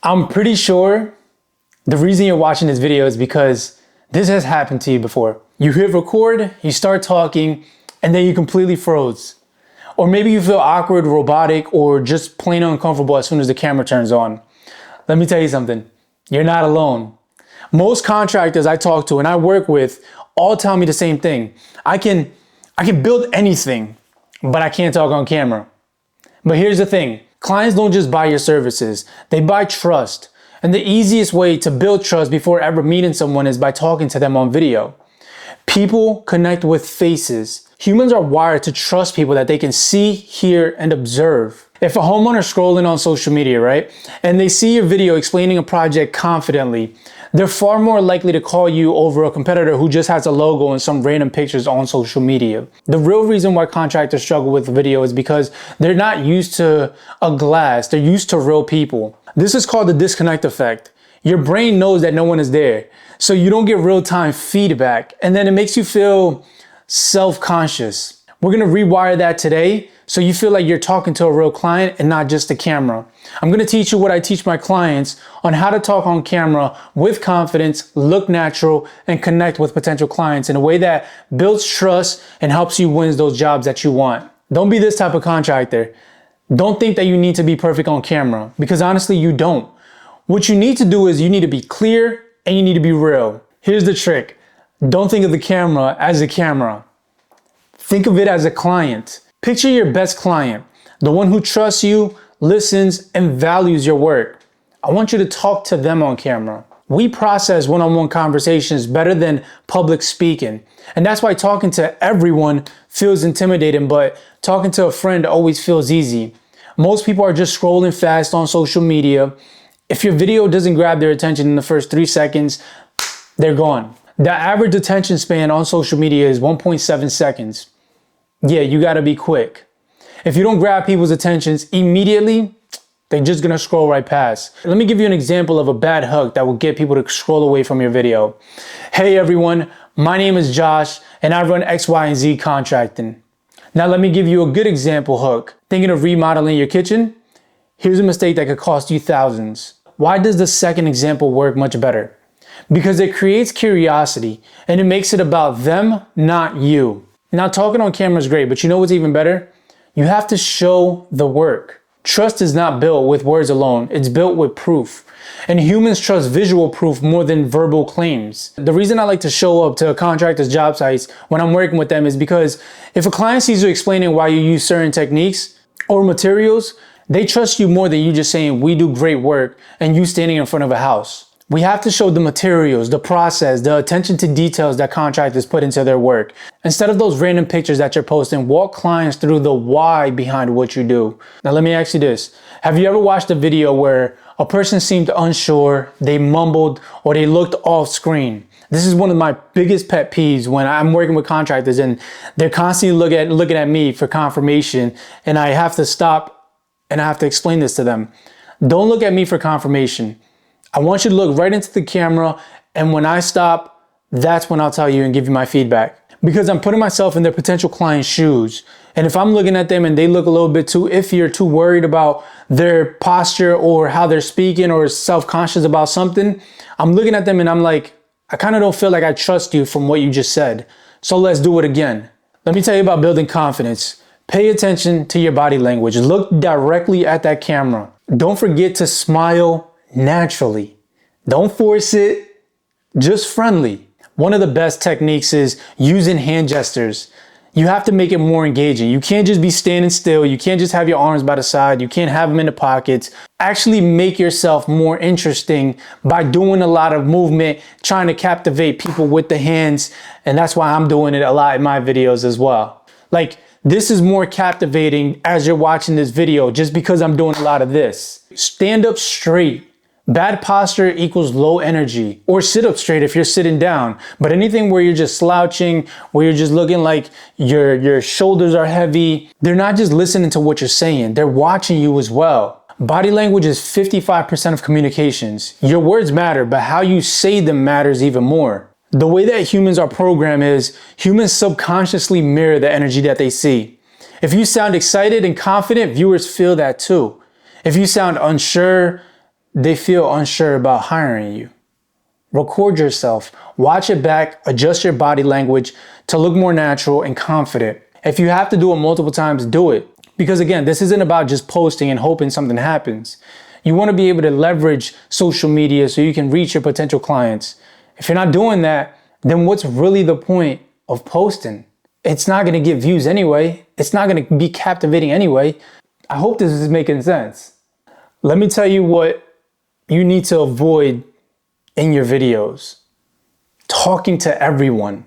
I'm pretty sure the reason you're watching this video is because this has happened to you before. You hit record, you start talking, and then you completely froze. Or maybe you feel awkward, robotic, or just plain uncomfortable as soon as the camera turns on. Let me tell you something, you're not alone. Most contractors I talk to and I work with all tell me the same thing. I can build anything, but I can't talk on camera. But here's the thing, clients don't just buy your services, they buy trust. And the easiest way to build trust before ever meeting someone is by talking to them on video. People connect with faces. Humans are wired to trust people that they can see, hear, and observe. If a homeowner scrolling on social media, right, and they see your video explaining a project confidently, they're far more likely to call you over a competitor who just has a logo and some random pictures on social media. The real reason why contractors struggle with video is because they're not used to a glass, they're used to real people. This is called the disconnect effect. Your brain knows that no one is there, so you don't get real-time feedback, and then it makes you feel self-conscious. We're gonna rewire that today so you feel like you're talking to a real client and not just a camera. I'm gonna teach you what I teach my clients on how to talk on camera with confidence, look natural, and connect with potential clients in a way that builds trust and helps you win those jobs that you want. Don't be this type of contractor. Don't think that you need to be perfect on camera, because honestly, you don't. What you need to do is you need to be clear and you need to be real. Here's the trick. Don't think of the camera as a camera. Think of it as a client. Picture your best client, the one who trusts you, listens, and values your work. I want you to talk to them on camera. We process one-on-one conversations better than public speaking. And that's why talking to everyone feels intimidating, but talking to a friend always feels easy. Most people are just scrolling fast on social media. If your video doesn't grab their attention in the first 3 seconds, they're gone. The average attention span on social media is 1.7 seconds. Yeah, you gotta be quick. If you don't grab people's attentions immediately, they're just gonna scroll right past. Let me give you an example of a bad hook that will get people to scroll away from your video. Hey everyone, my name is Josh and I run X, Y, and Z contracting. Now let me give you a good example hook. Thinking of remodeling your kitchen? Here's a mistake that could cost you thousands. Why does the second example work much better? Because it creates curiosity and it makes it about them, not you. Now talking on camera is great, but you know what's even better? You have to show the work. Trust is not built with words alone, it's built with proof. And humans trust visual proof more than verbal claims. The reason I like to show up to contractors' job sites when I'm working with them is because if a client sees you explaining why you use certain techniques or materials, they trust you more than you just saying, we do great work, and you standing in front of a house. We have to show the materials, the process, the attention to details that contractors put into their work. Instead of those random pictures that you're posting, walk clients through the why behind what you do. Now let me ask you this. Have you ever watched a video where a person seemed unsure, they mumbled, or they looked off screen? This is one of my biggest pet peeves when I'm working with contractors and they're constantly looking at me for confirmation, and I have to stop and I have to explain this to them. Don't look at me for confirmation. I want you to look right into the camera, and when I stop, that's when I'll tell you and give you my feedback. Because I'm putting myself in their potential client's shoes. And if I'm looking at them and they look a little bit too iffy or too worried about their posture or how they're speaking or self-conscious about something, I'm looking at them and I'm like, I kind of don't feel like I trust you from what you just said. So let's do it again. Let me tell you about building confidence. Pay attention to your body language. Look directly at that camera. Don't forget to smile naturally. Don't force it, just friendly. One of the best techniques is using hand gestures. You have to make it more engaging. You can't just be standing still. You can't just have your arms by the side. You can't have them in the pockets. Actually make yourself more interesting by doing a lot of movement, trying to captivate people with the hands. And that's why I'm doing it a lot in my videos as well. Like, this is more captivating as you're watching this video just because I'm doing a lot of this. Stand up straight. Bad posture equals low energy. Or sit up straight if you're sitting down. But anything where you're just slouching, where you're just looking like your shoulders are heavy, they're not just listening to what you're saying, they're watching you as well. Body language is 55% of communications. Your words matter, but how you say them matters even more. The way that humans are programmed is humans subconsciously mirror the energy that they see. If you sound excited and confident, viewers feel that too. If you sound unsure, they feel unsure about hiring you. Record yourself, watch it back, adjust your body language to look more natural and confident. If you have to do it multiple times, do it. Because again, this isn't about just posting and hoping something happens. You want to be able to leverage social media so you can reach your potential clients. If you're not doing that, then what's really the point of posting? It's not going to get views anyway. It's not going to be captivating anyway. I hope this is making sense. Let me tell you what you need to avoid in your videos. Talking to everyone.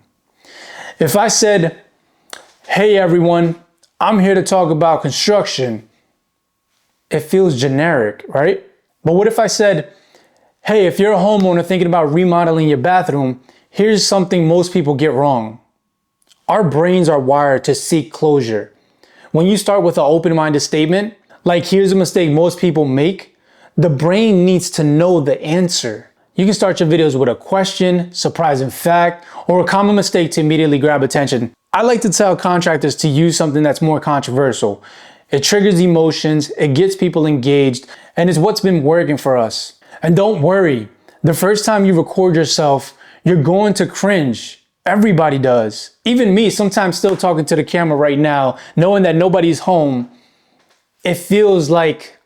If I said, hey everyone, I'm here to talk about construction, it feels generic, right? But what if I said, hey, if you're a homeowner thinking about remodeling your bathroom, here's something most people get wrong. Our brains are wired to seek closure. When you start with an open-minded statement, like here's a mistake most people make, the brain needs to know the answer. You can start your videos with a question, surprising fact, or a common mistake to immediately grab attention. I like to tell contractors to use something that's more controversial. It triggers emotions, it gets people engaged, and it's what's been working for us. And don't worry, the first time you record yourself, you're going to cringe. Everybody does. Even me, sometimes still talking to the camera right now, knowing that nobody's home, it feels like,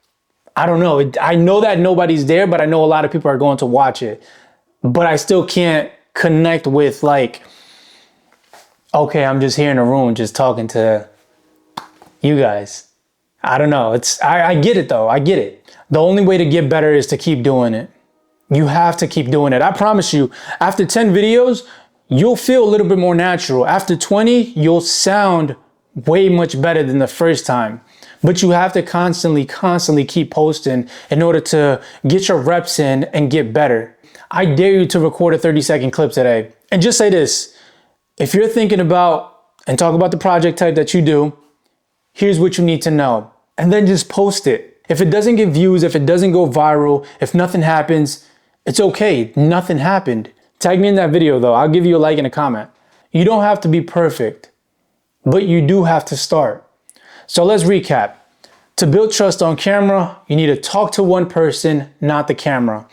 I don't know, I know that nobody's there, but I know a lot of people are going to watch it. But I still can't connect with like, okay, I'm just here in a room just talking to you guys. I don't know. I get it though. I get it. The only way to get better is to keep doing it. You have to keep doing it. I promise you, after 10 videos, you'll feel a little bit more natural. After 20, you'll sound way much better than the first time. But you have to constantly keep posting in order to get your reps in and get better. I dare you to record a 30-second clip today. And just say this, if you're thinking about and talk about the project type that you do, here's what you need to know. And then just post it. If it doesn't get views, if it doesn't go viral, if nothing happens, it's okay. Nothing happened. Tag me in that video though. I'll give you a like and a comment. You don't have to be perfect, but you do have to start. So let's recap. To build trust on camera, you need to talk to one person, not the camera.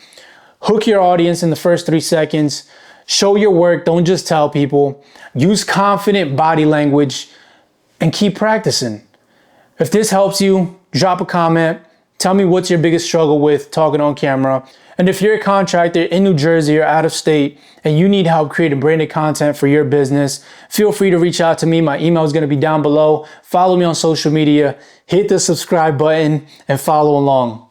Hook your audience in the first 3 seconds. Show your work, don't just tell people. Use confident body language and keep practicing. If this helps you, drop a comment. Tell me what's your biggest struggle with talking on camera. And if you're a contractor in New Jersey or out of state and you need help creating branded content for your business, feel free to reach out to me. My email is going to be down below. Follow me on social media, hit the subscribe button, and follow along.